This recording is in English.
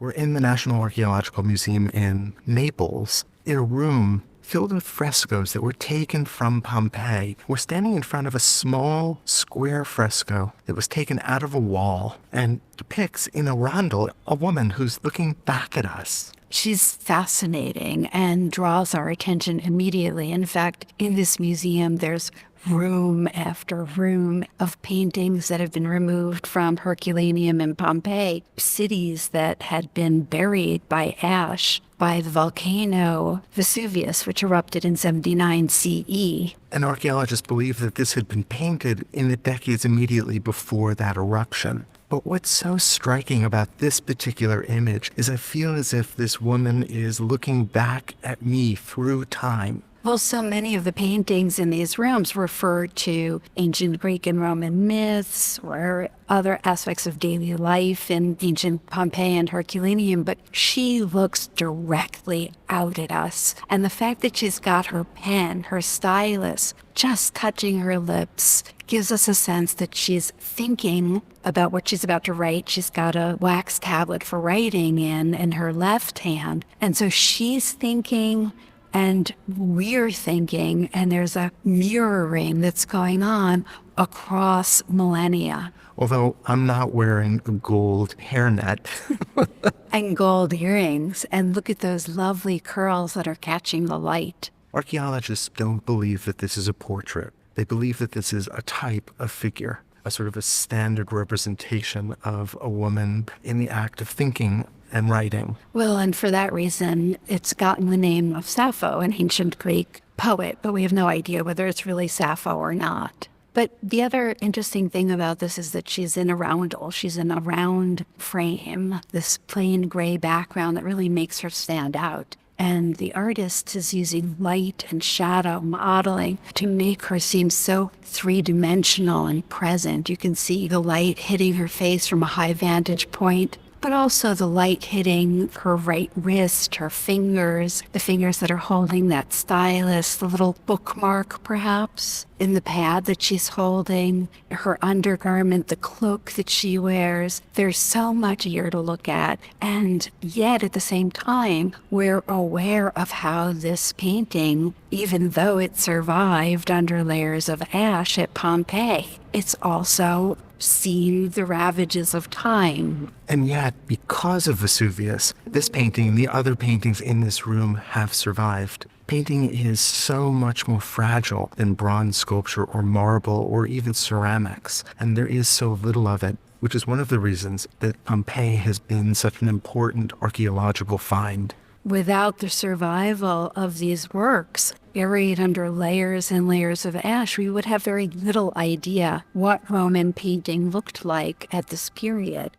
We're in the National Archaeological Museum in Naples, in a room filled with frescoes that were taken from Pompeii. We're standing in front of a small square fresco that was taken out of a wall and depicts in a roundel a woman who's looking back at us. She's fascinating and draws our attention immediately. In fact, in this museum, there's room after room of paintings that have been removed from Herculaneum in Pompeii, cities that had been buried by ash by the volcano Vesuvius, which erupted in 79 CE. And archaeologists believe that this had been painted in the decades immediately before that eruption. But what's so striking about this particular image is I feel as if this woman is looking back at me through time. Well, so many of the paintings in these rooms refer to ancient Greek and Roman myths or other aspects of daily life in ancient Pompeii and Herculaneum, but she looks directly out at us. And the fact that she's got her pen, her stylus, just touching her lips gives us a sense that she's thinking about what she's about to write. She's got a wax tablet for writing in her left hand. And so she's thinking and we're thinking, and there's a mirroring that's going on across millennia. Although I'm not wearing a gold hairnet. And gold earrings. And look at those lovely curls that are catching the light. Archaeologists don't believe that this is a portrait. They believe that this is a type of figure, a sort of a standard representation of a woman in the act of thinking and writing. Well, and for that reason, it's gotten the name of Sappho, an ancient Greek poet, but we have no idea whether it's really Sappho or not. But the other interesting thing about this is that she's in a roundel. She's in a round frame, this plain gray background that really makes her stand out. And the artist is using light and shadow modeling to make her seem so three-dimensional and present. You can see the light hitting her face from a high vantage point, but also the light hitting her right wrist, her fingers, the fingers that are holding that stylus, the little bookmark perhaps in the pad that she's holding, her undergarment, the cloak that she wears. There's so much here to look at. And yet at the same time, we're aware of how this painting, even though it survived under layers of ash at Pompeii, it's also seen the ravages of time. And yet, because of Vesuvius, this painting and the other paintings in this room have survived. Painting is so much more fragile than bronze sculpture or marble or even ceramics, and there is so little of it, which is one of the reasons that Pompeii has been such an important archaeological find. Without the survival of these works, buried under layers and layers of ash, we would have very little idea what Roman painting looked like at this period.